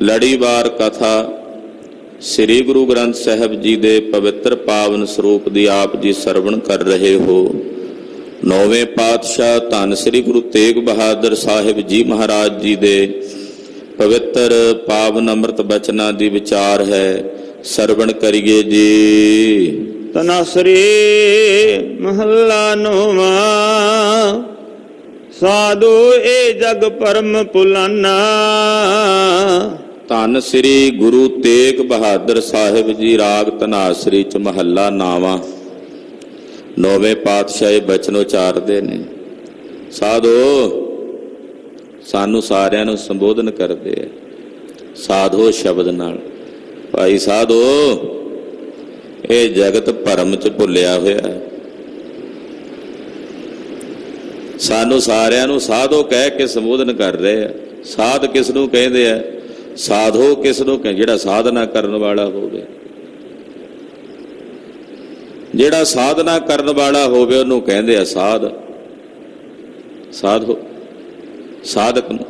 ਲੜੀਵਾਰ ਕਥਾ ਸ੍ਰੀ ਗੁਰੂ ਗ੍ਰੰਥ ਸਾਹਿਬ ਜੀ ਦੇ ਪਵਿੱਤਰ ਪਾਵਨ ਸਰੂਪ ਦੀ ਆਪ ਜੀ ਸਰਵਣ ਕਰ ਰਹੇ ਹੋ। ਨੌਵੇਂ ਪਾਤਸ਼ਾਹ ਧੰਨ ਸ੍ਰੀ ਗੁਰੂ ਤੇਗ ਬਹਾਦਰ ਸਾਹਿਬ ਜੀ ਮਹਾਰਾਜ ਜੀ ਦੇ ਪਵਿੱਤਰ ਪਾਵਨ ਅੰਮ੍ਰਿਤ ਬਚਨਾਂ ਦੀ ਵਿਚਾਰ ਹੈ। ਸਰਵਣ ਕਰੀਏ ਜੀ। ਤਨਾਸਰੀ ਮਹੱਲਾ ਨੌਵਾਂ। ਸਾਧੂ ਏ ਜਗ ਪਰਮ ਭੁਲਾਨਾ। ਧੰਨ ਸ੍ਰੀ ਗੁਰੂ ਤੇਗ ਬਹਾਦਰ ਸਾਹਿਬ ਜੀ ਰਾਗ ਧਨਾਸਰੀ ਚ ਮਹੱਲਾ ਨਾਵਾਂ। ਨੌਵੇਂ ਪਾਤਸ਼ਾਹ ਇਹ ਬਚਨ ਉਚਾਰਦੇ ਨੇ। ਸਾਧੋ ਸਾਨੂੰ ਸਾਰਿਆਂ ਨੂੰ ਸੰਬੋਧਨ ਕਰਦੇ ਆ ਸਾਧੋ ਸ਼ਬਦ ਨਾਲ। ਭਾਈ ਸਾਧੋ ਇਹ ਜਗਤ ਭਰਮ ਚ ਭੁੱਲਿਆ ਹੋਇਆ। ਸਾਨੂੰ ਸਾਰਿਆਂ ਨੂੰ ਸਾਧੋ ਕਹਿ ਕੇ ਸੰਬੋਧਨ ਕਰ ਰਹੇ ਆ। ਸਾਧ ਕਿਸ ਨੂੰ ਕਹਿੰਦੇ ਆ? ਸਾਧੋ ਕਿਸ ਨੂੰ ਕਹਿੰਦੇ? ਜਿਹੜਾ ਸਾਧਨਾ ਕਰਨ ਵਾਲਾ ਹੋਵੇ। ਜਿਹੜਾ ਸਾਧਨਾ ਕਰਨ ਵਾਲਾ ਹੋਵੇ ਉਹਨੂੰ ਕਹਿੰਦੇ ਆ ਸਾਧ। ਸਾਧੋ ਸਾਧਕ ਨੂੰ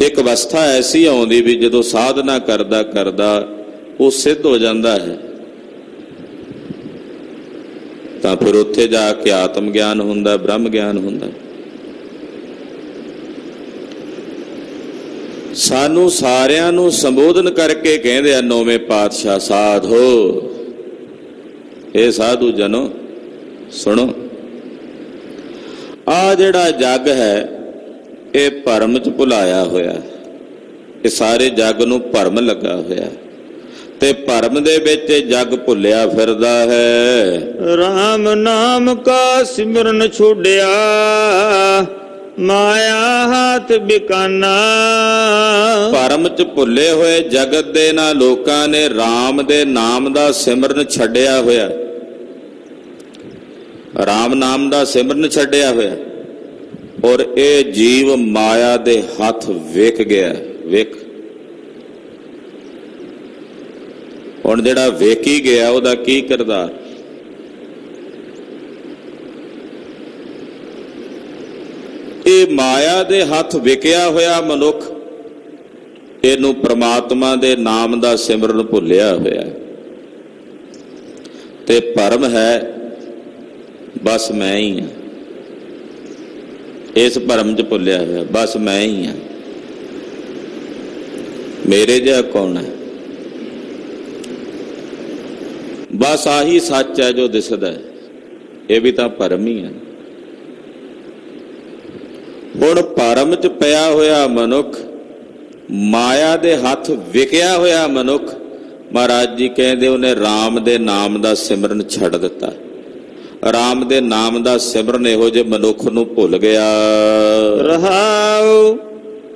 ਇੱਕ ਅਵਸਥਾ ਐਸੀ ਆਉਂਦੀ ਵੀ ਜਦੋਂ ਸਾਧਨਾ ਕਰਦਾ ਕਰਦਾ ਉਹ ਸਿੱਧ ਹੋ ਜਾਂਦਾ ਹੈ ਤਾਂ ਫਿਰ ਉੱਥੇ ਜਾ ਕੇ ਆਤਮ ਗਿਆਨ ਹੁੰਦਾ, ਬ੍ਰਹਮ ਗਿਆਨ ਹੁੰਦਾ। ਸਾਨੂੰ ਸਾਰਿਆਂ ਨੂੰ ਸੰਬੋਧਨ ਕਰਕੇ ਕਹਿੰਦੇ ਆ ਨੌਵੇਂ ਪਾਤਸ਼ਾਹ ਸਾਧੋ। ਇਹ ਸਾਧੂ ਜਨੋ ਸੁਣੋ, ਆ ਜਿਹੜਾ ਜੱਗ ਹੈ ਇਹ ਭਰਮ ਚ ਭੁਲਾਇਆ ਹੋਇਆ। ਇਹ ਸਾਰੇ ਜੱਗ ਨੂੰ ਭਰਮ ਲੱਗਾ ਹੋਇਆ ਤੇ ਭਰਮ ਦੇ ਵਿੱਚ ਜੱਗ ਭੁੱਲਿਆ ਫਿਰਦਾ ਹੈ। ਰਾਮ ਨਾਮ ਕਾ ਸਿਮਰਨ ਛੋੜਿਆ ਮਾਇਆ ਹੱਥ ਬਿਕਾਨਾ। ਭਰਮ ਚ ਭੁੱਲੇ ਹੋਏ ਜਗਤ ਦੇ ਨਾ ਲੋਕਾਂ ਨੇ ਰਾਮ ਦੇ ਨਾਮ ਦਾ ਸਿਮਰਨ ਛੱਡਿਆ ਹੋਇਆ। ਰਾਮ ਨਾਮ ਦਾ ਸਿਮਰਨ ਛੱਡਿਆ ਹੋਇਆ ਔਰ ਇਹ ਜੀਵ ਮਾਇਆ ਦੇ ਹੱਥ ਵਿਕ ਗਿਆ। ਵਿਕ ਹੁਣ ਜਿਹੜਾ ਵੇਖੀ ਗਿਆ ਉਹਦਾ ਕੀ ਕਿਰਦਾਰ? ਇਹ ਮਾਇਆ ਦੇ ਹੱਥ ਵਿਕਿਆ ਹੋਇਆ ਮਨੁੱਖ ਇਹਨੂੰ ਪ੍ਰਮਾਤਮਾ ਦੇ ਨਾਮ ਦਾ ਸਿਮਰਨ ਭੁੱਲਿਆ ਹੋਇਆ ਤੇ ਭਰਮ ਹੈ ਬਸ ਮੈਂ ਹੀ ਹਾਂ। ਇਸ ਭਰਮ ਚ ਭੁੱਲਿਆ ਹੋਇਆ ਬਸ ਮੈਂ ਹੀ ਹਾਂ। ਮੇਰੇ ਜਿਹਾ ਕੌਣ ਹੈ? ਬਸ ਆਹੀ ਸੱਚ ਹੈ ਜੋ ਦਿਸਦਾ ਹੈ। ਇਹ ਵੀ ਤਾਂ ਭਰਮ ਹੀ ਹੈ। ਹੁਣ ਭਰਮ ਚ ਪਿਆ ਹੋਇਆ ਮਨੁੱਖ, ਮਾਇਆ ਦੇ ਹੱਥ ਵਿਕਿਆ ਹੋਇਆ ਮਨੁੱਖ, ਮਹਾਰਾਜ ਜੀ ਕਹਿੰਦੇ ਉਹਨੇ ਰਾਮ ਦੇ ਨਾਮ ਦਾ ਸਿਮਰਨ ਛੱਡ ਦਿੱਤਾ। ਰਾਮ ਦੇ ਨਾਮ ਦਾ ਸਿਮਰਨ ਇਹੋ ਜਿਹੇ ਮਨੁੱਖ ਨੂੰ ਭੁੱਲ ਗਿਆ। ਰਹਾਉ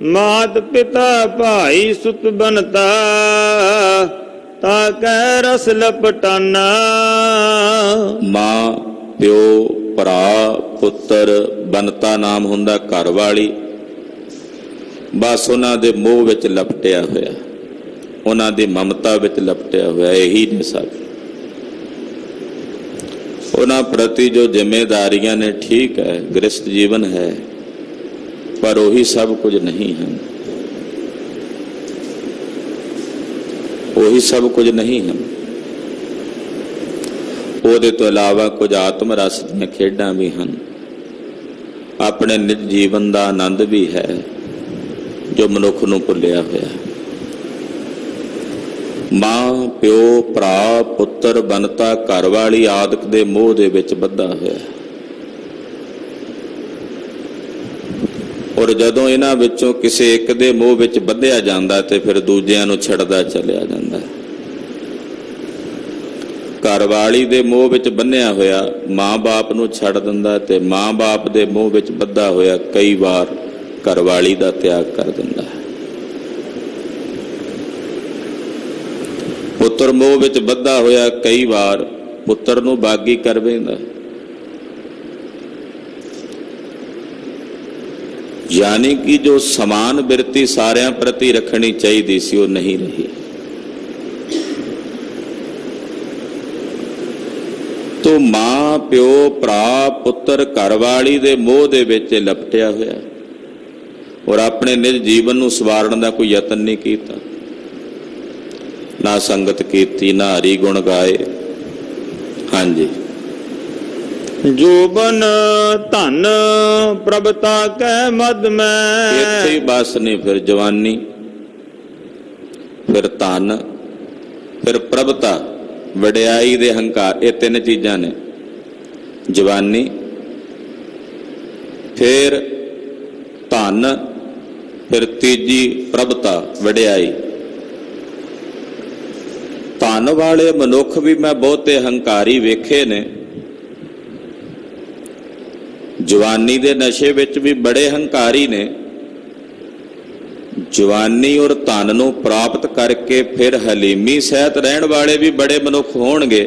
ਮਾਤ ਪਿਤਾ ਭਾਈ ਸੁਤ ਬਨਤਾ ਤਾ ਕਹਿ ਰਸ ਲਪਟਾਨਾ। ਮਾਂ ਪਿਓ ਭਰਾ ਪੁੱਤਰ ਬਨਤਾ ਨਾਮ ਹੁੰਦਾ ਘਰ ਵਾਲੀ। ਬਸ ਉਹਨਾਂ ਦੇ ਮੋਹ ਵਿੱਚ ਲਪਟਿਆ ਹੋਇਆ, ਉਹਨਾਂ ਦੀ ਮਮਤਾ ਵਿੱਚ ਲਪਟਿਆ ਹੋਇਆ। ਇਹੀ ਨੇ ਸਭ। ਉਹਨਾਂ ਪ੍ਰਤੀ ਜੋ ਜ਼ਿੰਮੇਦਾਰੀਆਂ ਨੇ ਠੀਕ ਹੈ, ਗ੍ਰਸਤ ਜੀਵਨ ਹੈ, ਪਰ ਉਹੀ ਸਭ ਕੁਝ ਨਹੀਂ ਹਨ। ਉਹੀ ਸਭ ਕੁਝ ਨਹੀਂ ਹਨ। ਉਹਦੇ ਤੋਂ ਇਲਾਵਾ ਕੁਝ ਆਤਮ ਰਸ ਦੀਆਂ ਖੇਡਾਂ ਵੀ ਹਨ। ਆਪਣੇ ਨਿੱਜ ਜੀਵਨ ਦਾ ਆਨੰਦ ਵੀ ਹੈ ਜੋ ਮਨੁੱਖ ਨੂੰ ਭੁੱਲਿਆ ਹੋਇਆ। ਮਾਂ ਪਿਓ ਭਰਾ ਪੁੱਤਰ ਬਨਤਾ ਘਰ ਵਾਲੀ ਆਦਿਕ ਦੇ ਮੋਹ ਦੇ ਵਿੱਚ ਬੱਧਾ ਹੋਇਆ। ਔਰ ਜਦੋਂ ਇਹਨਾਂ ਵਿੱਚੋਂ ਕਿਸੇ ਇੱਕ ਦੇ ਮੋਹ ਵਿੱਚ ਬੱਧਿਆ ਜਾਂਦਾ ਤੇ ਫਿਰ ਦੂਜਿਆਂ ਨੂੰ ਛੱਡਦਾ ਚਲਿਆ ਜਾਂਦਾ। ਘਰ ਵਾਲੀ ਦੇ ਮੋਹ ਵਿੱਚ ਬੰਨਿਆ ਹੋਇਆ ਮਾਂ ਬਾਪ ਨੂੰ ਛੱਡ ਦਿੰਦਾ ਤੇ ਮਾਂ ਬਾਪ ਦੇ ਮੋਹ ਵਿੱਚ ਬੱਧਾ ਹੋਇਆ ਕਈ ਵਾਰ ਘਰ ਵਾਲੀ ਦਾ ਤਿਆਗ ਕਰ ਦਿੰਦਾ। ਪੁੱਤਰ ਮੋਹ ਵਿੱਚ ਬੱਧਾ ਹੋਇਆ ਕਈ ਵਾਰ ਪੁੱਤਰ ਨੂੰ ਬਾਗੀ ਕਰ ਬੈਂਦਾ। ਯਾਨੀ ਕਿ ਜੋ ਸਮਾਨ ਬਿਰਤੀ ਸਾਰਿਆਂ ਪ੍ਰਤੀ ਰੱਖਣੀ ਚਾਹੀਦੀ ਸੀ ਉਹ ਨਹੀਂ ਰਹੀ। ਤੋ ਮਾਂ ਪਿਓ ਭਰਾ ਪੁੱਤਰ ਘਰਵਾਲੀ ਦੇ ਮੋਹ ਦੇ ਵਿੱਚ ਲਪਟਿਆ ਹੋਇਆ। ਔਰ ਆਪਣੇ ਨਿਜ ਜੀਵਨ ਨੂੰ ਸਵਾਰਨ ਦਾ ਕੋਈ ਯਤਨ ਨਹੀਂ ਕੀਤਾ, ਨਾ ਸੰਗਤ ਕੀਤੀ, ਨਾ ਹਰੀ ਗੁਣ ਗਾਏ। ਹਾਂਜੀ, ਜੋਬਨ ਧਨ ਪ੍ਰਭਤਾ ਕੈ ਮਦ ਮੈਂ। ਇੱਥੇ ਹੀ ਬਸ ਨਹੀਂ, ਫਿਰ ਜਵਾਨੀ, ਫਿਰ ਧਨ, ਫਿਰ ਪ੍ਰਭਤਾ, ਵਡਿਆਈ ਦੇ ਹੰਕਾਰ। ਇਹ ਤਿੰਨ ਚੀਜ਼ਾਂ ਨੇ, ਜਵਾਨੀ, ਫਿਰ ਧਨ, ਫਿਰ ਤੀਜੀ ਪ੍ਰਭਤਾ, ਵਡਿਆਈ। ਧਨ ਵਾਲੇ ਮਨੁੱਖ ਵੀ ਮੈਂ ਬਹੁਤੇ ਹੰਕਾਰੀ ਵੇਖੇ ਨੇ, ਜਵਾਨੀ ਦੇ ਨਸ਼ੇ ਵਿੱਚ ਵੀ ਬੜੇ ਹੰਕਾਰੀ ਨੇ। ਜਵਾਨੀ ਔਰ ਧਨ ਨੂੰ ਪ੍ਰਾਪਤ ਕਰਕੇ ਫਿਰ ਹਲੀਮੀ ਸਹਿਤ ਰਹਿਣ ਵਾਲੇ ਵੀ ਬੜੇ ਮਨੁੱਖ ਹੋਣਗੇ,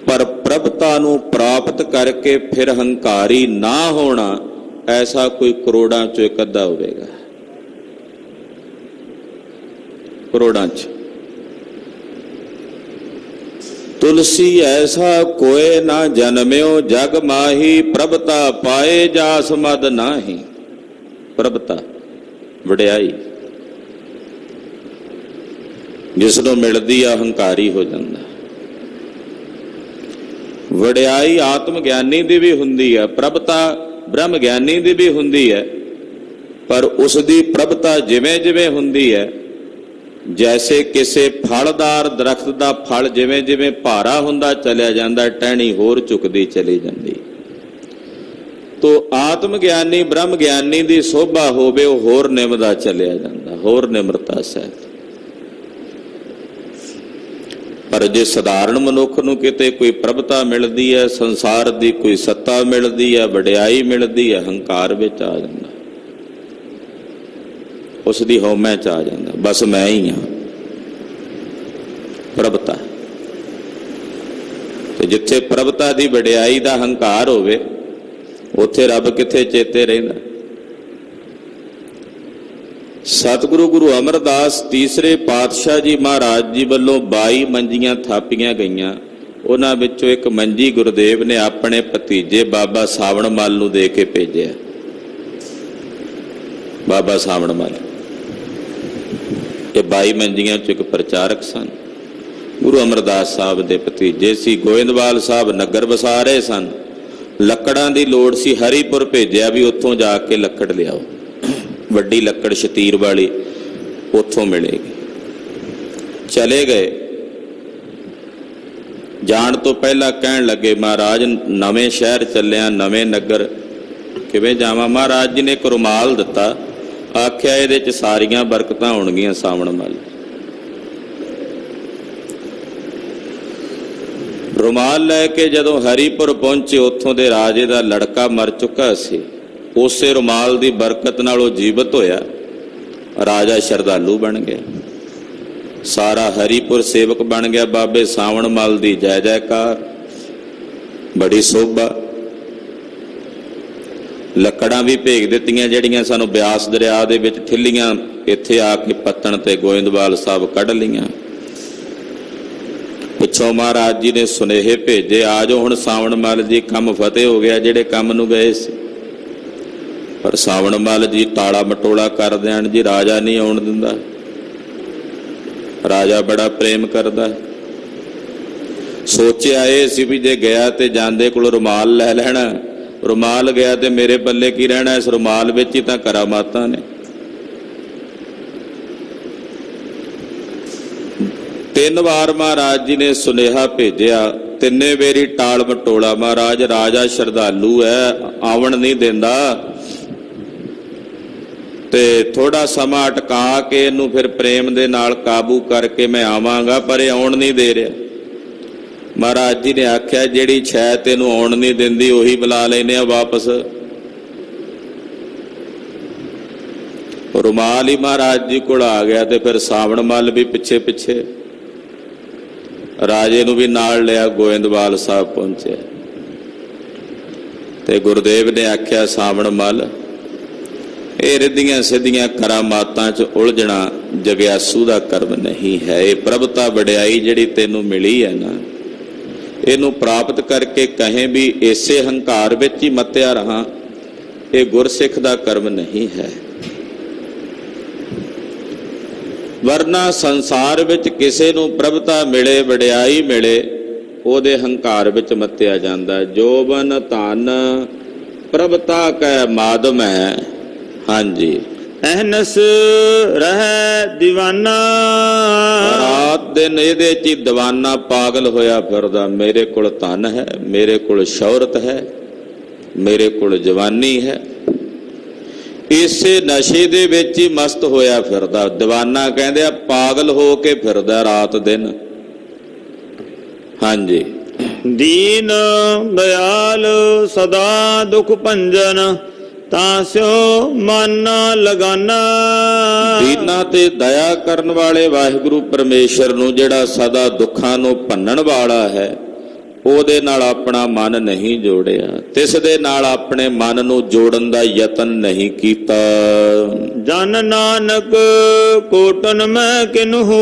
ਪਰ ਪ੍ਰਭਤਾ ਨੂੰ ਪ੍ਰਾਪਤ ਕਰਕੇ ਫਿਰ ਹੰਕਾਰੀ ਨਾ ਹੋਣਾ, ਐਸਾ ਕੋਈ ਕਰੋੜਾਂ ਚੋਂ ਇੱਕ ਅੱਧਾ ਹੋਵੇਗਾ, ਕਰੋੜਾਂ ਚ। ਤੁਲਸੀ ਐਸਾ ਕੋਏ ਨਾ ਜਨਮਿਓ ਜਗ ਮਾਹੀ, ਪ੍ਰਭਤਾ ਪਾਏ ਜਾਸ ਮਦ ਨਾਹੀ। ਪ੍ਰਭਤਾ, ਵਡਿਆਈ, ਜਿਸ ਨੂੰ ਮਿਲਦੀ ਆ ਹੰਕਾਰੀ ਹੋ ਜਾਂਦਾ। ਵਡਿਆਈ ਆਤਮ ਗਿਆਨੀ ਦੀ ਵੀ ਹੁੰਦੀ ਹੈ, ਪ੍ਰਭਤਾ ਬ੍ਰਹਮ ਗਿਆਨੀ ਦੀ ਵੀ ਹੁੰਦੀ ਹੈ, ਪਰ ਉਸ ਦੀ ਪ੍ਰਭਤਾ ਜਿਵੇਂ ਜਿਵੇਂ ਹੁੰਦੀ ਹੈ, ਜੈਸੇ ਕਿਸੇ ਫਲਦਾਰ ਦਰਖਤ ਦਾ ਫਲ ਜਿਵੇਂ ਜਿਵੇਂ ਭਾਰਾ ਹੁੰਦਾ ਚਲਿਆ ਜਾਂਦਾ, ਟਹਿਣੀ ਹੋਰ ਝੁਕਦੀ ਚਲੀ ਜਾਂਦੀ। ਤੋ ਆਤਮ ਗਿਆਨੀ ਬ੍ਰਹਮ ਗਿਆਨੀ ਦੀ ਸੋਭਾ ਹੋਵੇ, ਉਹ ਹੋਰ ਨਿਮਦਾ ਚਲਿਆ ਜਾਂਦਾ, ਹੋਰ ਨਿਮਰਤਾ ਸਹਿਤ। ਪਰ ਜੇ ਸਧਾਰਨ ਮਨੁੱਖ ਨੂੰ ਕਿਤੇ ਕੋਈ ਪ੍ਰਭਤਾ ਮਿਲਦੀ ਹੈ, ਸੰਸਾਰ ਦੀ ਕੋਈ ਸੱਤਾ ਮਿਲਦੀ ਹੈ, ਵਡਿਆਈ ਮਿਲਦੀ ਹੈ, ਹੰਕਾਰ ਵਿੱਚ ਆ ਜਾਂਦਾ, ਉਸ ਦੀ ਹਉਮੈ ਚ ਆ ਜਾਂਦਾ, ਬਸ ਮੈਂ ਹੀ ਹਾਂ। ਪ੍ਰਭਤਾ, ਤੇ ਜਿੱਥੇ ਪ੍ਰਭਤਾ ਦੀ ਵਡਿਆਈ ਦਾ ਹੰਕਾਰ ਹੋਵੇ, ਉੱਥੇ ਰੱਬ ਕਿੱਥੇ ਚੇਤੇ ਰਹਿੰਦਾ। ਸਤਿਗੁਰੂ ਗੁਰੂ ਅਮਰਦਾਸ ਤੀਸਰੇ ਪਾਤਸ਼ਾਹ ਜੀ ਮਹਾਰਾਜ ਜੀ ਵੱਲੋਂ 22 ਮੰਜੀਆਂ ਥਾਪੀਆਂ ਗਈਆਂ। ਉਹਨਾਂ ਵਿੱਚੋਂ ਇੱਕ ਮੰਜੀ ਗੁਰਦੇਵ ਨੇ ਆਪਣੇ ਭਤੀਜੇ ਬਾਬਾ ਸਾਵਣ ਮੱਲ ਨੂੰ ਦੇ ਕੇ ਭੇਜਿਆ। ਬਾਬਾ ਸਾਵਣ ਮੱਲ ਇਹ 22 ਮੰਜੀਆਂ ਚੋਂ ਇੱਕ ਪ੍ਰਚਾਰਕ ਸਨ। ਗੁਰੂ ਅਮਰਦਾਸ ਸਾਹਿਬ ਦੇ ਭਤੀਜੇ ਸੀ। ਗੋਇੰਦਵਾਲ ਸਾਹਿਬ ਨਗਰ ਵਸਾ ਰਹੇ ਸਨ, ਲੱਕੜਾਂ ਦੀ ਲੋੜ ਸੀ। ਹਰੀਪੁਰ ਭੇਜਿਆ ਵੀ ਉੱਥੋਂ ਜਾ ਕੇ ਲੱਕੜ ਲਿਆਓ, ਵੱਡੀ ਲੱਕੜ ਸ਼ਤੀਰ ਵਾਲੀ ਉੱਥੋਂ ਮਿਲੇਗੀ। ਚਲੇ ਗਏ। ਜਾਣ ਤੋਂ ਪਹਿਲਾਂ ਕਹਿਣ ਲੱਗੇ, ਮਹਾਰਾਜ ਨਵੇਂ ਸ਼ਹਿਰ ਚੱਲਿਆ, ਨਵੇਂ ਨਗਰ, ਕਿਵੇਂ ਜਾਵਾਂ? ਮਹਾਰਾਜ ਜੀ ਨੇ ਇੱਕ ਰੁਮਾਲ ਦਿੱਤਾ, ਆਖਿਆ ਇਹਦੇ ਚ ਸਾਰੀਆਂ ਬਰਕਤਾਂ ਹੋਣਗੀਆਂ ਸਾਵਣ ਮੱਲ। ਰੁਮਾਲ ਲੈ ਕੇ ਜਦੋਂ ਹਰੀਪੁਰ ਪਹੁੰਚੇ, ਉੱਥੋਂ ਦੇ ਰਾਜੇ ਦਾ ਲੜਕਾ ਮਰ ਚੁੱਕਾ ਸੀ। ਉਸੇ ਰੁਮਾਲ ਦੀ ਬਰਕਤ ਨਾਲ ਉਹ ਜੀਵਤ ਹੋਇਆ, ਰਾਜਾ ਸ਼ਰਧਾਲੂ ਬਣ ਗਿਆ, ਸਾਰਾ ਹਰੀਪੁਰ ਸੇਵਕ ਬਣ ਗਿਆ। ਬਾਬੇ ਸਾਵਣ ਮੱਲ ਦੀ ਜੈ ਜੈਕਾਰ, ਬੜੀ ਸੋਭਾ। ਲੱਕੜਾਂ ਵੀ ਭੇਜ ਦਿੱਤੀਆਂ ਜਿਹੜੀਆਂ ਸਾਨੂੰ ਬਿਆਸ ਦਰਿਆ ਦੇ ਵਿੱਚ ਠਿੱਲੀਆਂ, ਇੱਥੇ ਆ ਕੇ ਪੱਤਣ ਤੇ ਗੋਇੰਦਵਾਲ ਸਾਹਿਬ ਕੱਢ ਲਈਆਂ। ਪਿੱਛੋਂ ਮਹਾਰਾਜ ਜੀ ਨੇ ਸੁਨੇਹੇ ਭੇਜੇ, ਆ ਜਾਓ ਹੁਣ ਸਾਵਣ ਮੱਲ ਜੀ, ਕੰਮ ਫਤਿਹ ਹੋ ਗਿਆ ਜਿਹੜੇ ਕੰਮ ਨੂੰ ਗਏ ਸੀ। ਪਰ ਸਾਵਣ ਮੱਲ ਜੀ ਟਾਲਾ ਮਟੋਲਾ ਕਰ ਦੇਣ ਜੀ, ਰਾਜਾ ਨਹੀਂ ਆਉਣ ਦਿੰਦਾ। ਰਾਜਾ ਬੜਾ ਪ੍ਰੇਮ ਕਰਦਾ। ਸੋਚਿਆ ਇਹ ਸੀ ਵੀ ਜੇ ਗਿਆ ਤੇ ਜਾਂਦੇ ਕੋਲ ਰੁਮਾਲ ਲੈ ਲੈਣਾ, ਰੁਮਾਲ ਗਿਆ ਤੇ ਮੇਰੇ ਪੱਲੇ ਕੀ ਰਹਿਣਾ? ਇਸ ਰੁਮਾਲ ਵਿੱਚ ਹੀ ਤਾਂ ਕਰਾਮਾਤਾਂ ਨੇ। 3 ਵਾਰ ਮਹਾਰਾਜ ਜੀ ਨੇ ਸੁਨੇਹਾ ਭੇਜਿਆ, ਤਿੰਨੇ ਵੇਰੀ ਟਾਲ ਮਟੋਲਾ। ਮਹਾਰਾਜ ਰਾਜਾ ਸ਼ਰਧਾਲੂ ਹੈ, ਆਵਣ ਨਹੀਂ ਦਿੰਦਾ, ਤੇ ਥੋੜਾ ਸਮਾਂ ਅਟਕਾ ਕੇ ਇਹਨੂੰ ਫਿਰ ਪ੍ਰੇਮ ਦੇ ਨਾਲ ਕਾਬੂ ਕਰਕੇ ਮੈਂ ਆਵਾਂਗਾ, ਪਰ ਇਹ ਆਉਣ ਨਹੀਂ ਦੇ ਰਿਹਾ। ਮਹਾਰਾਜ ਜੀ ਨੇ ਆਖਿਆ, ਜਿਹੜੀ ਛੈ ਤੈਨੂੰ ਆਉਣ ਨਹੀਂ ਦਿੰਦੀ ਉਹੀ ਬੁਲਾ ਲੈਨੇ ਆ ਵਾਪਸ। ਰੁਮਾਲ ਹੀ ਮਹਾਰਾਜ ਜੀ ਕੋਲ ਆ ਗਿਆ, ਤੇ ਫਿਰ ਸਾਵਣ ਮੱਲ ਵੀ ਪਿੱਛੇ ਪਿੱਛੇ, ਰਾਜੇ ਨੂੰ ਵੀ ਨਾਲ ਲਿਆ। ਗੋਇੰਦਵਾਲ ਸਾਹਿਬ ਪਹੁੰਚਿਆ ਤੇ ਗੁਰਦੇਵ ਨੇ ਆਖਿਆ, ਸਾਵਣ ਮੱਲ, ਇਹ ਰਿੱਧੀਆਂ ਸਿੱਧੀਆਂ ਕਰਾਮਾਤਾਂ 'ਚ ਉਲਝਣਾ ਜਗਿਆਸੂ ਦਾ ਕਰਮ ਨਹੀਂ ਹੈ। ਇਹ ਪ੍ਰਭਤਾ ਵਡਿਆਈ ਜਿਹੜੀ ਤੈਨੂੰ ਮਿਲੀ ਹੈ ਨਾ, ਇਹਨੂੰ ਪ੍ਰਾਪਤ ਕਰਕੇ ਕਹੇ ਵੀ ਇਸੇ ਹੰਕਾਰ ਵਿੱਚ ਹੀ ਮੱਤਿਆ ਰਹਾ, ਇਹ ਗੁਰਸਿੱਖ ਦਾ ਕਰਮ ਨਹੀਂ ਹੈ। ਵਰਨਾ ਸੰਸਾਰ ਵਿੱਚ ਕਿਸੇ ਨੂੰ ਪ੍ਰਭਤਾ ਮਿਲੇ, ਵਡਿਆਈ ਮਿਲੇ, ਉਹਦੇ ਹੰਕਾਰ ਵਿੱਚ ਮੱਤਿਆ ਜਾਂਦਾ। ਜੋਬਨ ਧਨ ਪ੍ਰਭਤਾ ਕੈ ਮਾਧਮ ਹੈ। ਹਾਂਜੀ, ਅਹਨਸ ਰਹਿ ਦੀਵਾਨਾ। ਰਾਤ ਦਿਨ ਇਹਦੇ 'ਚ ਹੀ ਦੀਵਾਨਾ ਪਾਗਲ ਹੋਇਆ ਫਿਰਦਾ। ਮੇਰੇ ਕੋਲ ਧਨ ਹੈ, ਮੇਰੇ ਕੋਲ ਸ਼ੌਹਰਤ ਹੈ, ਮੇਰੇ ਕੋਲ ਜਵਾਨੀ ਹੈ। ਇਸੇ ਨਸ਼ੇ ਦੇ ਵਿੱਚ ਹੀ ਮਸਤ ਹੋਇਆ ਫਿਰਦਾ। ਦੀਵਾਨਾ ਕਹਿੰਦੇ ਆ ਪਾਗਲ ਹੋ ਕੇ ਫਿਰਦਾ ਰਾਤ ਦਿਨ। ਹਾਂਜੀ, ਦੀਨ ਦਇਆਲ ਸਦਾ ਦੁਖ ਭੰਜਨ, ਤਾਂ ਸਿਓ ਮਨ ਲਗਾਨਾ। ਦੀਨਾਂ ਤੇ ਦਇਆ ਕਰਨ ਵਾਲੇ ਵਾਹਿਗੁਰੂ ਪਰਮੇਸ਼ਰ ਨੂੰ, ਜਿਹੜਾ ਸਦਾ ਦੁੱਖਾਂ ਨੂੰ ਭੰਨਣ ਵਾਲਾ ਹੈ, ਉਹਦੇ ਨਾਲ ਆਪਣਾ ਮਨ ਨਹੀਂ ਜੋੜਿਆ, ਤਿਸ ਦੇ ਨਾਲ ਆਪਣੇ ਮਨ ਨੂੰ ਜੋੜਨ ਦਾ ਯਤਨ ਨਹੀਂ ਕੀਤਾ। ਜਨ ਨਾਨਕ ਕੋਟਨ ਮੈਂ ਕਿਨਹੂ,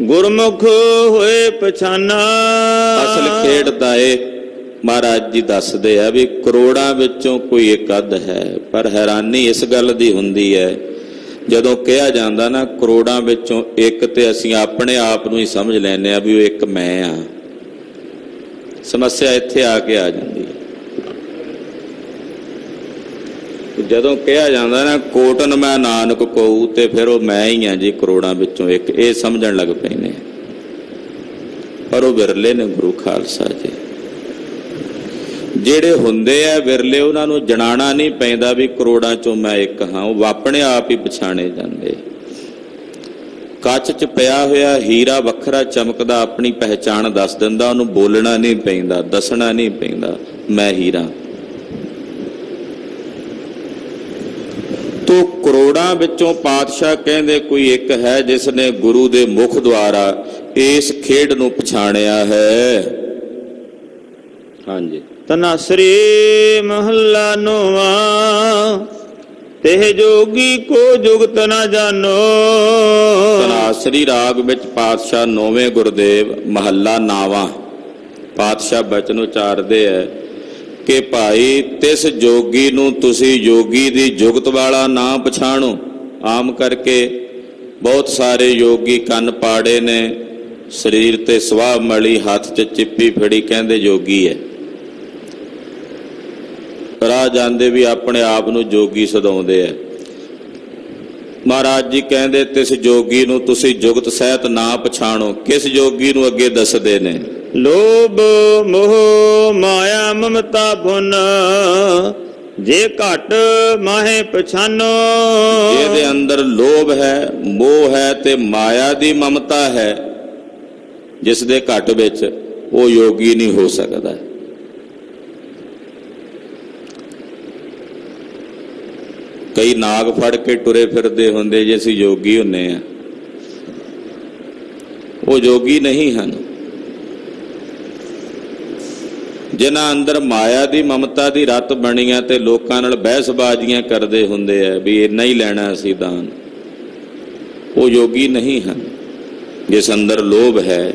ਗੁਰਮੁਖ ਹੋਏ ਪਛਾਨਾ। ਅਸਲ ਖੇਡ ਦਾ ਇਹ ਮਹਾਰਾਜ ਜੀ ਦੱਸਦੇ ਆ ਵੀ ਕਰੋੜਾਂ ਵਿੱਚੋਂ ਕੋਈ ਇੱਕ ਅੱਧ ਹੈ। ਪਰ ਹੈਰਾਨੀ ਇਸ ਗੱਲ ਦੀ ਹੁੰਦੀ ਹੈ, ਜਦੋਂ ਕਿਹਾ ਜਾਂਦਾ ਨਾ ਕਰੋੜਾਂ ਵਿੱਚੋਂ ਇੱਕ, ਤੇ ਅਸੀਂ ਆਪਣੇ ਆਪ ਨੂੰ ਹੀ ਸਮਝ ਲੈਂਦੇ ਆ ਵੀ ਉਹ ਇੱਕ ਮੈਂ ਆ। ਸਮੱਸਿਆ ਇੱਥੇ ਆ ਕੇ ਆ ਜਾਂਦੀ ਹੈ। ਜਦੋਂ ਕਿਹਾ ਜਾਂਦਾ ਨਾ ਕੋਟਨ ਮੈਂ ਨਾਨਕ ਕਹੂ, ਤੇ ਫਿਰ ਉਹ ਮੈਂ ਹੀ ਆ ਜੀ ਕਰੋੜਾਂ ਵਿੱਚੋਂ ਇੱਕ, ਇਹ ਸਮਝਣ ਲੱਗ ਪੈਂਦੇ। ਪਰ ਉਹ ਵਿਰਲੇ ਨੇ ਗੁਰੂ ਖਾਲਸਾ ਜੀ। ਜਿਹੜੇ ਹੁੰਦੇ ਆ ਵਿਰਲੇ, ਉਹਨਾਂ ਨੂੰ ਜਣਾਣਾ ਨਹੀਂ ਪੈਂਦਾ ਵੀ ਕਰੋੜਾਂ ਚੋਂ ਮੈਂ ਇੱਕ ਹਾਂ। ਉਹ ਆਪਣੇ ਆਪ ਹੀ ਪਛਾਣੇ ਜਾਂਦੇ। ਕੱਚ 'ਚ ਪਿਆ ਹੋਇਆ ਹੀਰਾ ਵੱਖਰਾ ਚਮਕਦਾ ਆਪਣੀ ਪਹਿਚਾਣ ਦੱਸ ਦਿੰਦਾ। ਉਹਨੂੰ ਬੋਲਣਾ ਨਹੀਂ ਪੈਂਦਾ, ਦੱਸਣਾ ਨਹੀਂ ਪੈਂਦਾ ਮੈਂ ਹੀਰਾ। ਤੋ ਕਰੋੜਾਂ ਵਿੱਚੋਂ ਪਾਤਸ਼ਾਹ ਕਹਿੰਦੇ ਕੋਈ ਇੱਕ ਹੈ ਜਿਸ ਨੇ ਗੁਰੂ ਦੇ ਮੁਖ ਦੁਆਰਾ ਇਸ ਖੇਡ ਨੂੰ ਪਛਾਣਿਆ ਹੈ। ਹਾਂਜੀ, ਤਨਾਸਰੀ ਮਹੱਲਾ ਨੌਵਾਂ, ਤੇ ਜੋਗੀ ਕੋ ਜੁਗਤ ਨਾ ਜਾਨੋ। ਤਨਾਸਰੀ ਰਾਗ ਵਿੱਚ ਪਾਤਸ਼ਾਹ ਨੌਵੇਂ ਗੁਰਦੇਵ ਮਹੱਲਾ ਨਾਵਾਂ ਪਾਤਸ਼ਾਹ ਬਚਨ ਉਚਾਰਦੇ ਹੈ ਕਿ ਭਾਈ ਤਿਸ ਜੋਗੀ ਨੂੰ ਤੁਸੀਂ ਯੋਗੀ ਦੀ ਜੁਗਤ ਵਾਲਾ ਨਾ ਪਛਾਣੋ। ਆਮ ਕਰਕੇ ਬਹੁਤ ਸਾਰੇ ਯੋਗੀ ਕੰਨ ਪਾੜੇ ਨੇ, ਸਰੀਰ ਤੇ ਸਵਾਹ ਮਲੀ, ਹੱਥ 'ਚ ਚਿੱਪੀ ਫੜੀ, ਕਹਿੰਦੇ ਯੋਗੀ ਹੈ। ਰਾਹ ਜਾਂਦੇ ਵੀ ਆਪਣੇ ਆਪ ਨੂੰ ਜੋਗੀ ਸਦਾਉਂਦੇ ਆ। ਮਹਾਰਾਜ ਜੀ ਕਹਿੰਦੇ ਤਿਸ ਜੋਗੀ ਨੂੰ ਤੁਸੀਂ ਜੁਗਤ ਸਹਿਤ ਨਾ ਪਛਾਣੋ। ਕਿਸ ਜੋਗੀ ਨੂੰ ਅੱਗੇ ਦੱਸਦੇ ਨੇ? ਲੋਭ ਮੋਹ ਮਾਇਆ ਮਮਤਾ ਗੁਣ, ਜੇ ਘਟ ਮਾਹੇ ਪਛਾਨੋ। ਜਿਹਦੇ ਅੰਦਰ ਲੋਭ ਹੈ, ਮੋਹ ਹੈ ਤੇ ਮਾਇਆ ਦੀ ਮਮਤਾ ਹੈ, ਜਿਸ ਦੇ ਘਟ ਵਿੱਚ, ਉਹ ਯੋਗੀ ਨਹੀਂ ਹੋ ਸਕਦਾ। ਕਈ ਨਾਗ ਫੜ ਕੇ ਟੁਰੇ ਫਿਰਦੇ ਹੁੰਦੇ ਜੇ ਅਸੀਂ ਯੋਗੀ ਹੁੰਨੇ ਆ, ਉਹ ਯੋਗੀ ਨਹੀਂ ਹਨ। ਜਿਨ੍ਹਾਂ ਅੰਦਰ ਮਾਇਆ ਦੀ ਮਮਤਾ ਦੀ ਰੱਤ ਬਣੀਆਂ ਤੇ ਲੋਕਾਂ ਨਾਲ ਬਹਿਸਬਾਜ਼ੀਆਂ ਕਰਦੇ ਹੁੰਦੇ ਆ ਵੀ ਇੰਨਾ ਹੀ ਲੈਣਾ ਅਸੀਂ ਦਾਨ, ਉਹ ਯੋਗੀ ਨਹੀਂ ਹਨ। ਜਿਸ ਅੰਦਰ ਲੋਭ ਹੈ,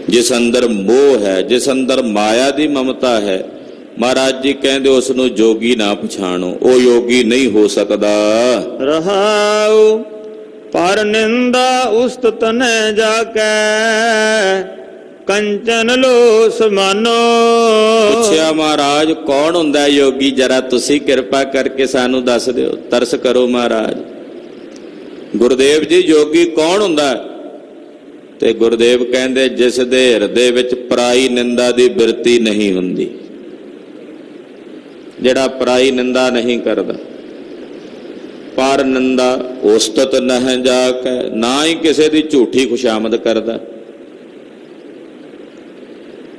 ਜਿਸ ਅੰਦਰ ਮੋਹ ਹੈ, ਜਿਸ ਅੰਦਰ ਮਾਇਆ ਦੀ ਮਮਤਾ ਹੈ, ਮਹਾਰਾਜ ਜੀ ਕਹਿੰਦੇ ਉਸ ਨੂੰ ਜੋਗੀ ਨਾ ਪਛਾਣੋ, ਉਹ ਯੋਗੀ ਨਹੀਂ ਹੋ ਸਕਦਾ। ਰਹਾਉ ਪਰ ਨਿੰਦਾ ਉਸਤਤ ਨ ਜਾ ਕੈ, ਕੰਚਨ ਲੋ ਸਮਾਨੋ। ਪੁੱਛਿਆ ਮਹਾਰਾਜ ਕੌਣ ਹੁੰਦਾ ਯੋਗੀ, ਜਰਾ ਤੁਸੀਂ ਕਿਰਪਾ ਕਰਕੇ ਸਾਨੂੰ ਦੱਸ ਦਿਓ, ਤਰਸ ਕਰੋ ਮਹਾਰਾਜ। ਗੁਰਦੇਵ ਜੀ ਯੋਗੀ ਕੌਣ ਹੁੰਦਾ? ਤੇ ਗੁਰਦੇਵ ਕਹਿੰਦੇ ਜਿਸ ਦੇ ਹਿਰਦੇ ਵਿੱਚ ਪਰਾਈ ਨਿੰਦਾ ਦੀ ਬਿਰਤੀ ਨਹੀਂ ਹੁੰਦੀ, ਜਿਹੜਾ ਪਰਾਈ ਨਿੰਦਾ ਨਹੀਂ ਕਰਦਾ। ਪਰ ਨਿੰਦਾ ਉਸਤਤ ਨਹਿ ਜਾ ਕੇ, ਨਾ ਹੀ ਕਿਸੇ ਦੀ ਝੂਠੀ ਖੁਸ਼ਾਮਦ ਕਰਦਾ।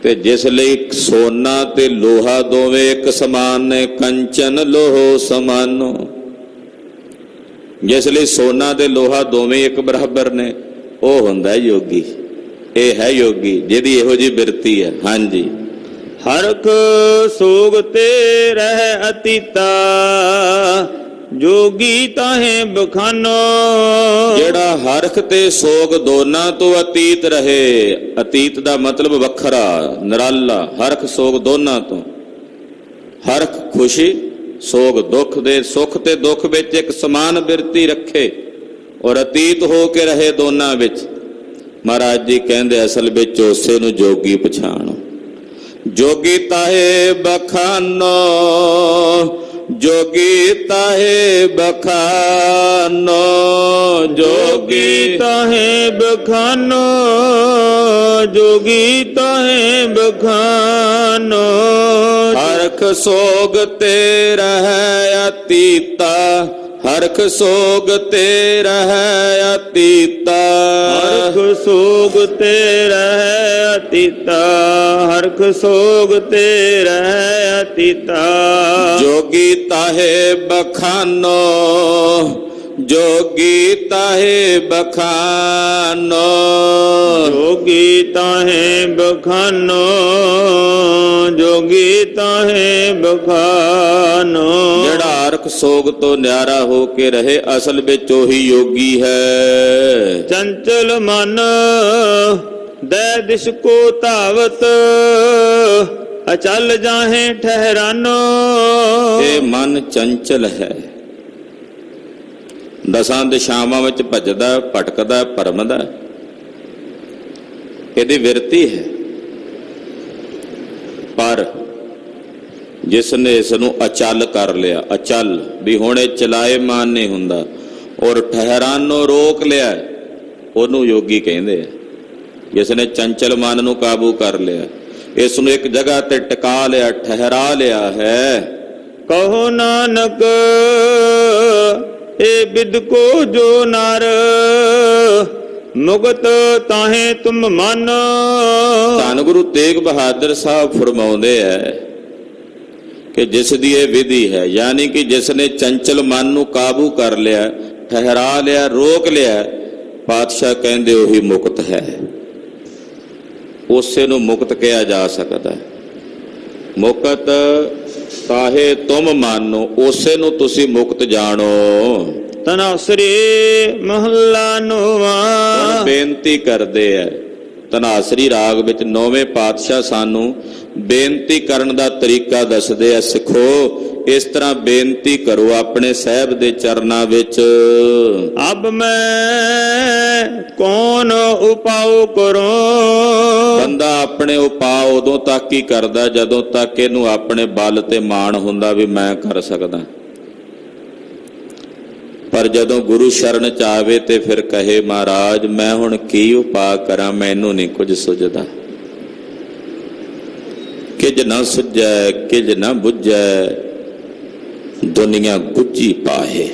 ਤੇ ਜਿਸ ਲਈ ਸੋਨਾ ਤੇ ਲੋਹਾ ਦੋਵੇਂ ਇੱਕ ਸਮਾਨ ਨੇ, ਕੰਚਨ ਲੋਹ ਸਮਾਨੋ। ਜਿਸ ਲਈ ਸੋਨਾ ਤੇ ਲੋਹਾ ਦੋਵੇਂ ਇੱਕ ਬਰਾਬਰ ਨੇ, ਉਹ ਹੁੰਦਾ ਯੋਗੀ। ਇਹ ਹੈ ਯੋਗੀ ਜਿਹਦੀ ਇਹੋ ਜਿਹੀ ਬਿਰਤੀ ਹੈ। ਹਾਂਜੀ, ਹਰਖ ਸੋਗ ਤੇ ਰਹਿ ਅਤੀਤਾ, ਜੋਗੀ ਤਾਹੇ ਬਖਾਨੋ। ਜਿਹੜਾ ਹਰਖ ਤੇ ਸੋਗ ਦੋਨਾਂ ਤੋਂ ਅਤੀਤ ਰਹੇ, ਅਤੀਤ ਦਾ ਮਤਲਬ ਵੱਖਰਾ, ਨਿਰਾਲਾ, ਹਰਖ ਸੋਗ ਦੋਨਾਂ ਤੋਂ। ਹਰਖ ਖੁਸ਼ੀ, ਸੋਗ ਦੁੱਖ ਦੇ, ਸੁੱਖ ਤੇ ਦੁੱਖ ਵਿੱਚ ਇੱਕ ਸਮਾਨ ਬਿਰਤੀ ਰੱਖੇ ਔਰ ਅਤੀਤ ਹੋ ਕੇ ਰਹੇ ਦੋਨਾਂ ਵਿੱਚ। ਮਹਾਰਾਜ ਜੀ ਕਹਿੰਦੇ ਅਸਲ ਵਿੱਚ ਉਸੇ ਨੂੰ ਜੋਗੀ ਪਛਾਣੋ। ਜੋਗੀ ਤਾਹੇ ਬਖਾਨੋ, ਜੋਗੀ ਤਾਹੇ ਬਖਾਨੋ, ਜੋਗੀ ਤਾਹੇ ਬਖਾਨੋ, ਜੋਗੀ ਤਾਹੇ ਬਖਾਨੋ। ਹਰਖ ਸੋਗ ਤੇ ਰਹਿ ਅਤੀਤਾ, ਹਰਖ ਸੋਗ ਤੇ ਰਹਿ ਅਤੀਤਾ। ਹਰਖ ਸੋਗ ਤੇ ਰਹਿ ਅਤੀਤਾ, ਹਰਖ ਸੋਗ ਤੇ ਰਹਿ ਅਤੀਤਾ। ਜੋਗੀ ਤਾਹੇ ਬਖਾਨੋ, ਜੋਗੀ ਤਾਹੇ ਬਖਾਨੋ, ਜੋਗੀ ਤਾਹੇ ਬਖਾਨੋ, ਜੋਗੀ ਤਾਹੇ ਬਖਾਨੋ। ਜਿਹੜਾ ਹਰਖ ਸੋਗ ਤੋਂ ਨਿਆਰਾ ਹੋ ਕੇ ਰਹੇ ਅਸਲ ਵਿੱਚ ਉਹੀ ਯੋਗੀ ਹੈ। ਚੰਚਲ ਮਨ ਦੈ ਦਿਸ਼ ਕੋ ਧਾਵਤ, ਅਚਲ ਜਾਹੇ ਠਹਿਰਾਨੋ। ਇਹ ਮਨ ਚੰਚਲ ਹੈ, ਦਸਾਂ ਦਿਸ਼ਾਵਾਂ ਵਿੱਚ ਭੱਜਦਾ ਭਟਕਦਾ ਭਰਮਦਾ, ਇਹਦੀ ਵਿਰਤੀ ਹੈ। ਪਰ ਜਿਸ ਨੇ ਇਸ ਨੂੰ ਅਚਲ ਕਰ ਲਿਆ, ਅਚਲ ਵੀ ਹੁਣ ਇਹ ਚਲਾਏਮਾਨ ਨਹੀਂ ਹੁੰਦਾ, ਔਰ ਠਹਿਰਾਨੋ ਰੋਕ ਲਿਆ, ਉਹਨੂੰ ਯੋਗੀ ਕਹਿੰਦੇ ਆ। ਜਿਸ ਨੇ ਚੰਚਲ ਮਨ ਨੂੰ ਕਾਬੂ ਕਰ ਲਿਆ, ਇਸ ਨੂੰ ਇੱਕ ਜਗ੍ਹਾ ਤੇ ਟਿਕਾ ਲਿਆ, ਠਹਿਰਾ ਲਿਆ ਹੈ। ਕਹੋ ਨਾਨਕ ਏ ਬਿਦ ਕੋ ਜੋ ਨਰ, ਮੁਕਤ ਤਾਹੇ ਤੁਮ ਮਨ। ਧੰਨ ਗੁਰੂ ਤੇਗ ਬਹਾਦਰ ਸਾਹਿਬ ਫਰਮਾਉਂਦੇ ਹੈ ਕਿ ਜਿਸ ਦੀ ਇਹ ਵਿਧੀ ਹੈ, ਯਾਨੀ ਕਿ ਜਿਸ ਨੇ ਚੰਚਲ ਮਨ ਨੂੰ ਕਾਬੂ ਕਰ ਲਿਆ, ਠਹਿਰਾ ਲਿਆ, ਰੋਕ ਲਿਆ, ਪਾਤਸ਼ਾਹ ਕਹਿੰਦੇ ਉਹੀ ਮੁਕਤ ਹੈ। ਉਸੇ ਨੂੰ ਮੁਕਤ ਕਿਹਾ ਜਾ ਸਕਦਾ। ਮੁਕਤ ਤਾਹੇ ਤੁਮ ਮਾਨੋ, ਉਸੇ ਨੂੰ ਤੁਸੀਂ ਮੁਕਤ ਜਾਣੋ। ਤਨਾਸਰੀ ਮਹੱਲਾ ਨੌਵਾਂ। ਹੁਣ ਬੇਨਤੀ ਕਰਦੇ ਆ, ਧਨਾਸਰੀ ਰਾਗ ਵਿੱਚ ਨੌਵੇਂ ਪਾਤਸ਼ਾਹ ਸਾਨੂੰ ਬੇਨਤੀ ਕਰਨ ਦਾ ਤਰੀਕਾ ਦੱਸਦੇ ਆ। ਸਿੱਖੋ, ਇਸ ਤਰ੍ਹਾਂ ਬੇਨਤੀ ਕਰੋ ਆਪਣੇ ਸਾਹਿਬ ਦੇ ਚਰਨਾਂ ਵਿੱਚ। ਅਬ ਮੈਂ ਕੌਣ ਉਪਾਉ ਕਰੋ। ਬੰਦਾ ਆਪਣੇ ਉਪਾਅ ਉਦੋਂ ਤੱਕ ਹੀ ਕਰਦਾ ਜਦੋਂ ਤੱਕ ਇਹਨੂੰ ਆਪਣੇ ਬਲ ਤੇ ਮਾਣ ਹੁੰਦਾ ਵੀ ਮੈਂ ਕਰ ਸਕਦਾ। ਪਰ ਜਦੋਂ ਗੁਰੂ ਸ਼ਰਨ ਚ ਆਵੇ ਤੇ ਫਿਰ ਕਹੇ ਮਹਾਰਾਜ ਮੈਂ ਹੁਣ ਕੀ ਉਪਾਅ ਕਰਾਂ, ਮੈਨੂੰ ਨਹੀਂ ਕੁਝ ਸੁਝਦਾ। ਕਿਜ ਨਾ ਸੁਝੈ ਕਿਜ ਨਾ ਬੁਝੈ, ਦੁਨੀਆ ਗੁੱਝੀ ਪਾਹੇ।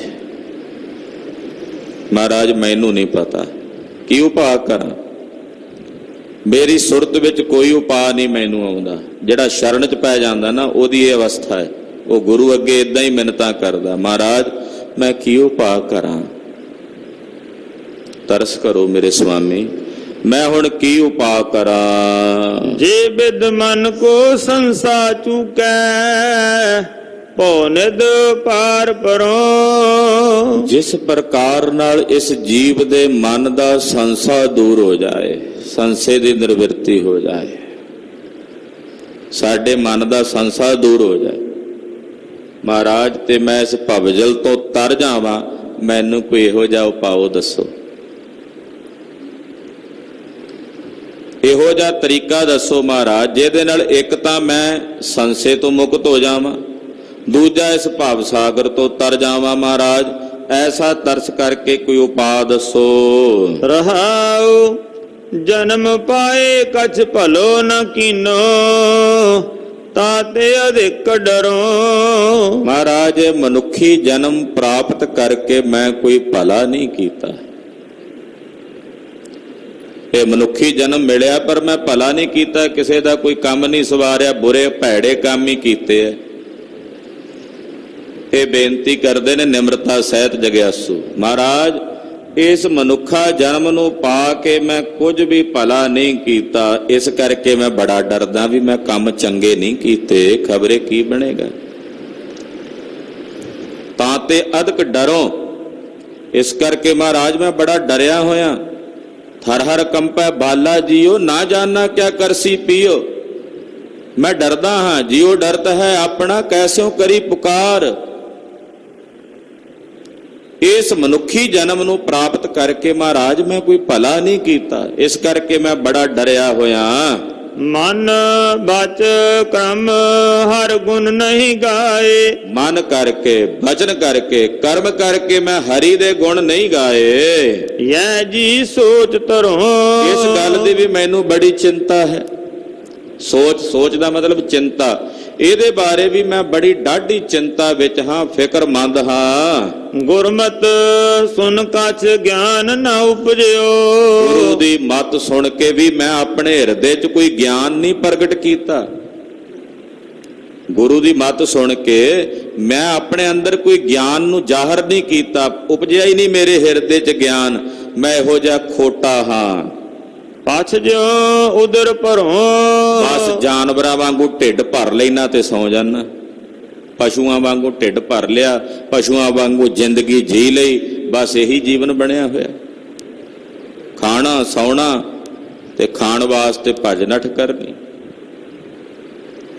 ਮਹਾਰਾਜ ਮੈਨੂੰ ਨਹੀਂ ਪਤਾ ਕੀ ਉਪਾਅ ਕਰਾਂ, ਮੇਰੀ ਸੁਰਤ ਵਿੱਚ ਕੋਈ ਉਪਾਅ ਨਹੀਂ ਮੈਨੂੰ ਆਉਂਦਾ। ਜਿਹੜਾ ਸ਼ਰਨ ਚ ਪੈ ਜਾਂਦਾ ਨਾ, ਉਹਦੀ ਇਹ ਅਵਸਥਾ ਹੈ। ਉਹ ਗੁਰੂ ਅੱਗੇ ਇਦਾਂ ਹੀ ਮਿੰਨਤਾਂ ਕਰਦਾ, ਮਹਾਰਾਜ ਮੈਂ ਕੀ ਉਪਾਅ ਕਰਾਂ, ਤਰਸ ਕਰੋ ਮੇਰੇ ਸੁਆਮੀ, ਮੈਂ ਹੁਣ ਕੀ ਉਪਾਅ ਕਰਾਂ। ਜੇ ਬਿਦ ਮਨ ਕੋ ਸੰਸਾ ਚੁਕੈ, ਭਉ ਨਿਧ ਪਾਰ ਪਰੋ। ਜਿਸ ਪ੍ਰਕਾਰ ਨਾਲ ਇਸ ਜੀਵ ਦੇ ਮਨ ਦਾ ਸੰਸਾ ਦੂਰ ਹੋ ਜਾਏ, ਸੰਸੇ ਦੀ ਨਿਰਵਿਰਤੀ ਹੋ ਜਾਏ, ਸਾਡੇ ਮਨ ਦਾ ਸੰਸਾ ਦੂਰ ਹੋ ਜਾਏ ਮਹਾਰਾਜ, ਤੇ ਮੈਂ ਇਸ ਭਵਜਲ ਤੋਂ ਤਰ ਜਾਵਾਂ, ਮੈਨੂੰ ਕੋਈ ਇਹੋ ਜਿਹਾ ਉਪਾਅ ਦੱਸੋ, ਇਹੋ ਜਿਹਾ ਤਰੀਕਾ ਦੱਸੋ ਮਹਾਰਾਜ, ਜਿਹਦੇ ਨਾਲ ਇੱਕ ਤਾਂ ਮੈਂ ਸੰਸੇ ਤੋਂ ਮੁਕਤ ਹੋ ਜਾਵਾਂ, ਦੂਜਾ ਇਸ ਭਵ ਸਾਗਰ ਤੋਂ ਤਰ ਜਾਵਾਂ। ਮਹਾਰਾਜ ਐਸਾ ਤਰਸ ਕਰਕੇ ਕੋਈ ਉਪਾਅ ਦੱਸੋ। ਰਹਾਉ ਜਨਮ ਪਾਏ ਕਛ ਭਲੋ ਨ ਕੀਨੋ, ਤਾਤੇ ਅਧਿਕ ਡਰੋ। ਮਹਾਰਾਜ ਮਨੁੱਖੀ ਜਨਮ ਪ੍ਰਾਪਤ ਕਰਕੇ ਮੈਂ ਕੋਈ ਭਲਾ ਨਹੀਂ ਕੀਤਾ। ਇਹ ਮਨੁੱਖੀ ਜਨਮ ਮਿਲਿਆ ਪਰ ਮੈਂ ਭਲਾ ਨਹੀਂ ਕੀਤਾ, ਕਿਸੇ ਦਾ ਕੋਈ ਕੰਮ ਨਹੀਂ ਸਵਾਰਿਆ, ਬੁਰੇ ਭੈੜੇ ਕੰਮ ਹੀ ਕੀਤੇ ਐ। ਇਹ ਬੇਨਤੀ ਕਰਦੇ ਨੇ ਨਿਮਰਤਾ ਸਹਿਤ ਜਗਿਆਸੂ, ਮਹਾਰਾਜ ਇਸ ਮਨੁੱਖਾ ਜਨਮ ਨੂੰ ਪਾ ਕੇ ਮੈਂ ਕੁਝ ਵੀ ਭਲਾ ਨਹੀਂ ਕੀਤਾ, ਇਸ ਕਰਕੇ ਮੈਂ ਬੜਾ ਡਰਦਾ ਵੀ ਮੈਂ ਕੰਮ ਚੰਗੇ ਨਹੀਂ ਕੀਤੇ, ਖਬਰੇ ਕੀ ਬਣੇਗਾ। ਤਾਂ ਤੇ ਅਧਿਕ ਡਰੋ, ਇਸ ਕਰਕੇ ਮਹਾਰਾਜ ਮੈਂ ਬੜਾ ਡਰਿਆ ਹੋਇਆ। ਥਰ ਹਰ ਕੰਪੈ ਬਾਲਾ ਜੀਓ, ਨਾ ਜਾਣਾ ਕਿਆ ਕਰਸੀ ਪੀਓ। मैं डरदा हाँ जियो डरत है अपना कैस्यों करी पुकार। इस मनुखी जन्म ਨੂੰ ਪ੍ਰਾਪਤ ਕਰਕੇ ਮਹਾਰਾਜ ਮੈਂ ਕੋਈ ਭਲਾ ਨਹੀਂ ਕੀਤਾ, ਇਸ ਕਰਕੇ ਮੈਂ ਬੜਾ ਡਰਿਆ ਹੋਇਆ। ਮਨ ਬਚ ਕਰਮ ਹਰ ਗੁਣ ਨਹੀਂ ਗਾਏ। ਮਨ ਕਰਕੇ ਬਚਨ ਕਰਕੇ ਕਰਮ ਕਰਕੇ ਮੈਂ ਹਰੀ ਦੇ ਗੁਣ ਨਹੀਂ ਗਾਏ। ਯੈ ਜੀ ਸੋਚ ਧਰੋ। ਇਸ ਗੱਲ ਦੀ ਵੀ ਮੈਨੂੰ ਬੜੀ ਚਿੰਤਾ ਹੈ। ਸੋਚ ਦਾ ਮਤਲਬ ਚਿੰਤਾ। ਇਹਦੇ ਬਾਰੇ ਵੀ ਮੈਂ ਬੜੀ ਡਾਢੀ ਚਿੰਤਾ ਵਿੱਚ ਹਾਂ, ਫਿਕਰਮੰਦ ਹਾਂ। ਗੁਰਮਤ ਸੁਨ ਕਛ ਗਿਆਨ ਨਾ ਉਪਜਿਓ। ਗੁਰੂ ਦੀ ਮੱਤ ਸੁਣ ਕੇ ਵੀ ਮੈਂ ਆਪਣੇ ਹਿਰਦੇ 'ਚ ਕੋਈ ਗਿਆਨ ਨਹੀਂ ਪ੍ਰਗਟ ਕੀਤਾ। ਗੁਰੂ ਦੀ ਮੱਤ ਸੁਣ ਕੇ ਮੈਂ ਆਪਣੇ ਅੰਦਰ ਕੋਈ ਗਿਆਨ ਨੂੰ ਜ਼ਾਹਰ ਨਹੀਂ ਕੀਤਾ, ਉਪਜਿਆ ਹੀ ਨਹੀਂ ਮੇਰੇ ਹਿਰਦੇ 'ਚ ਗਿਆਨ। ਮੈਂ ਇਹੋ ਜਿਹਾ ਖੋਟਾ ਹਾਂ। ਪਛ ਜਿਉ ਉਦਰ ਭਰੋ। ਬਸ ਜਾਨਵਰਾਂ ਵਾਂਗੂ ਢਿੱਡ ਭਰ ਲੈਣਾ ਤੇ ਸੌਂ ਜਾਣਾ। ਪਸ਼ੂਆਂ ਵਾਂਗੂ ਢਿੱਡ ਭਰ ਲਿਆ, ਪਸ਼ੂਆਂ ਵਾਂਗੂ ਜ਼ਿੰਦਗੀ ਜੀ ਲਈ, ਬਸ ਇਹੀ ਜੀਵਨ ਬਣਿਆ ਹੋਇਆ। ਖਾਣਾ ਸੌਣਾ ਤੇ ਖਾਣ ਵਾਸਤੇ ਭੱਜ ਨੱਠ ਕਰਨੀ,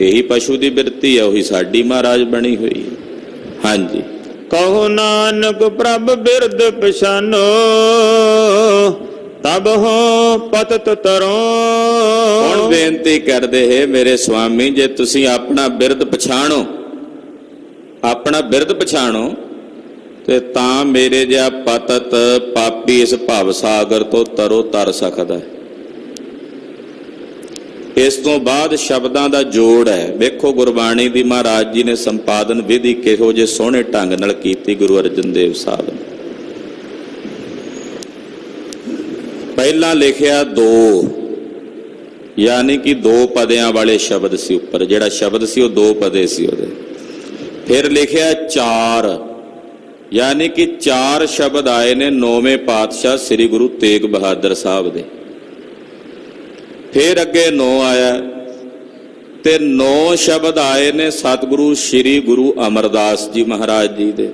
ਇਹੀ ਪਸ਼ੂ ਦੀ ਬਿਰਤੀ ਹੈ, ਉਹੀ ਸਾਡੀ ਮਹਾਰਾਜ ਬਣੀ ਹੋਈ ਹੈ। ਹਾਂਜੀ, ਕਹੋ ਨਾਨਕ ਪ੍ਰਭ ਬਿਰਦ ਪਛਾਨੋ ਤਬ ਹੋ ਪਤਤ ਤਰੋ। ਹੁਣ ਬੇਨਤੀ ਕਰਦੇ ਹੈ ਮੇਰੇ ਸੁਆਮੀ, ਜੇ ਤੁਸੀਂ ਆਪਣਾ ਬਿਰਦ ਪਛਾਣੋ, ਆਪਣਾ ਬਿਰਦ ਪਛਾਣੋ ਤੇ ਤਾਂ ਮੇਰੇ ਜਿਹਾ ਪਤਤ ਪਾਪੀ ਇਸ ਭਵ ਸਾਗਰ ਤੋਂ ਤਰੋ ਤਰ ਸਕਦਾ ਹੈ। ਇਸ ਤੋਂ ਬਾਅਦ ਸ਼ਬਦਾਂ ਦਾ ਜੋੜ ਹੈ। ਵੇਖੋ ਗੁਰਬਾਣੀ ਦੀ ਮਹਾਰਾਜ ਜੀ ਨੇ ਸੰਪਾਦਨ ਵਿਧੀ ਕਿਹੋ ਜਿਹੇ ਸੋਹਣੇ ਢੰਗ ਨਾਲ ਕੀਤੀ ਗੁਰੂ ਅਰਜਨ ਦੇਵ ਸਾਹਿਬ ਨੇ। ਪਹਿਲਾਂ ਲਿਖਿਆ 2, ਯਾਨੀ ਕਿ 2 ਪਦਿਆਂ ਵਾਲੇ ਸ਼ਬਦ ਸੀ ਉੱਪਰ, ਜਿਹੜਾ ਸ਼ਬਦ ਸੀ ਉਹ 2 ਪਦੇ ਸੀ ਉਹਦੇ। ਫਿਰ ਲਿਖਿਆ 4, ਯਾਨੀ ਕਿ 4 ਸ਼ਬਦ ਆਏ ਨੇ 9ਵੇਂ ਪਾਤਸ਼ਾਹ ਸ੍ਰੀ ਗੁਰੂ ਤੇਗ ਬਹਾਦਰ ਸਾਹਿਬ ਦੇ। ਫਿਰ ਅੱਗੇ 9 ਆਇਆ ਤੇ 9 ਸ਼ਬਦ ਆਏ ਨੇ ਸਤਿਗੁਰੂ ਸ੍ਰੀ ਗੁਰੂ ਅਮਰਦਾਸ ਜੀ ਮਹਾਰਾਜ ਜੀ ਦੇ।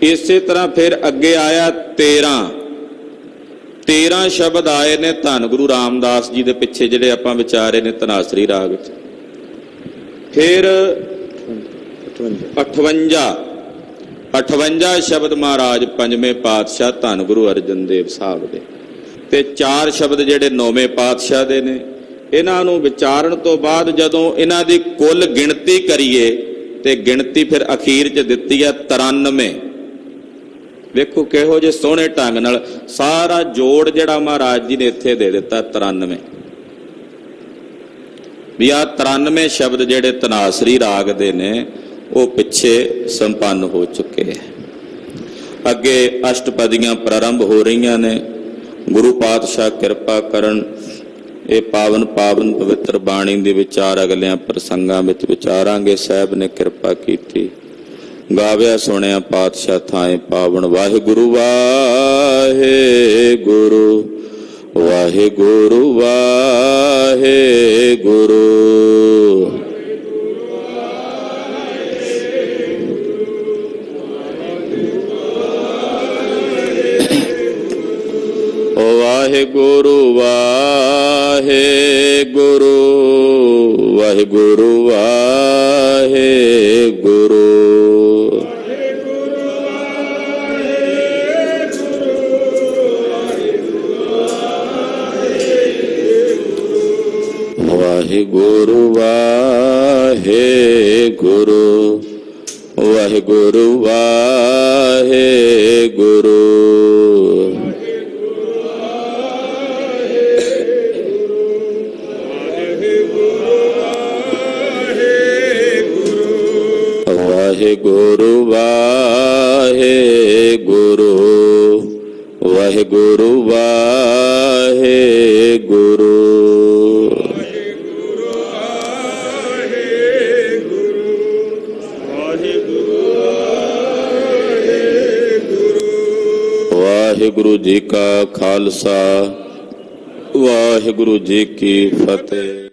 ਇਸੇ ਤਰ੍ਹਾਂ ਫਿਰ ਅੱਗੇ ਆਇਆ 13 ਸ਼ਬਦ ਆਏ ਨੇ ਧੰਨ ਗੁਰੂ ਰਾਮਦਾਸ ਜੀ ਦੇ ਪਿੱਛੇ, ਜਿਹੜੇ ਆਪਾਂ ਵਿਚਾਰੇ ਨੇ ਧਨਾਸਰੀ ਰਾਗ ਚ। ਫਿਰ 58 ਸ਼ਬਦ ਮਹਾਰਾਜ ਪੰਜਵੇਂ ਪਾਤਸ਼ਾਹ ਧੰਨ ਗੁਰੂ ਅਰਜਨ ਦੇਵ ਸਾਹਿਬ ਦੇ, ਤੇ 4 ਸ਼ਬਦ ਜਿਹੜੇ 9ਵੇਂ ਪਾਤਸ਼ਾਹ ਦੇ ਨੇ। ਇਹਨਾਂ ਨੂੰ ਵਿਚਾਰਨ ਤੋਂ ਬਾਅਦ ਜਦੋਂ ਇਹਨਾਂ ਦੀ ਕੁੱਲ ਗਿਣਤੀ ਕਰੀਏ ਤੇ ਗਿਣਤੀ ਫਿਰ ਅਖੀਰ 'ਚ ਦਿੱਤੀ ਆ 93। ਵੇਖੋ ਕਿਹੋ ਜਿਹੇ ਸੋਹਣੇ ਢੰਗ ਨਾਲ ਸਾਰਾ ਜੋੜ ਜਿਹੜਾ ਮਹਾਰਾਜ ਜੀ ਨੇ ਇੱਥੇ ਦੇ ਦਿੱਤਾ 93। ਵੀ ਆ 93 ਸ਼ਬਦ ਜਿਹੜੇ ਧਨਾਸਰੀ ਰਾਗ ਦੇ ਨੇ ਉਹ ਪਿੱਛੇ ਸੰਪੰਨ ਹੋ ਚੁੱਕੇ ਹੈ। ਅੱਗੇ ਅਸ਼ਟਪਦੀਆਂ ਪ੍ਰਾਰੰਭ ਹੋ ਰਹੀਆਂ ਨੇ। ਗੁਰੂ ਪਾਤਸ਼ਾਹ ਕਿਰਪਾ ਕਰਨ, ਇਹ ਪਾਵਨ ਪਵਿੱਤਰ ਬਾਣੀ ਦੇ ਵਿਚਾਰ ਅਗਲਿਆਂ ਪ੍ਰਸੰਗਾਂ ਵਿੱਚ ਵਿਚਾਰਾਂਗੇ। ਸਾਹਿਬ ਨੇ ਕਿਰਪਾ ਕੀਤੀ, ਗਾਵਿਆ ਸੁਣਿਆ ਪਾਤਸ਼ਾਹ ਥਾਏ ਪਾਵਨ। ਵਾਹਿਗੁਰੂ ਵਾਹਿਗੁਰੂ ਵਾਹਿਗੁਰੂ ਵਾਹਿਗੁਰੂ। ਵਾਹਿਗੁਰੂ ਵਾਹਿਗੁਰੂ ਵਾਹਿਗੁਰੂ ਵਾਹਿਗੁਰੂ। ਵਾਹਿਗੁਰੂ ਵਾਹਿਗੁਰੂ ਵਾਹਿਗੁਰੂ ਵਾਹਿਗੁਰੂ। ਵਾਹਿਗੁਰੂ ਵਾਹਿਗੁਰੂ ਵਾਹਿਗੁਰੂ ਵਾਹਿਗੁਰੂ। ਵਾਹਿਗੁਰੂ ਜੀ ਕਾ ਖਾਲਸਾ, ਵਾਹਿਗੁਰੂ ਜੀ ਕੀ ਫਤਿਹ।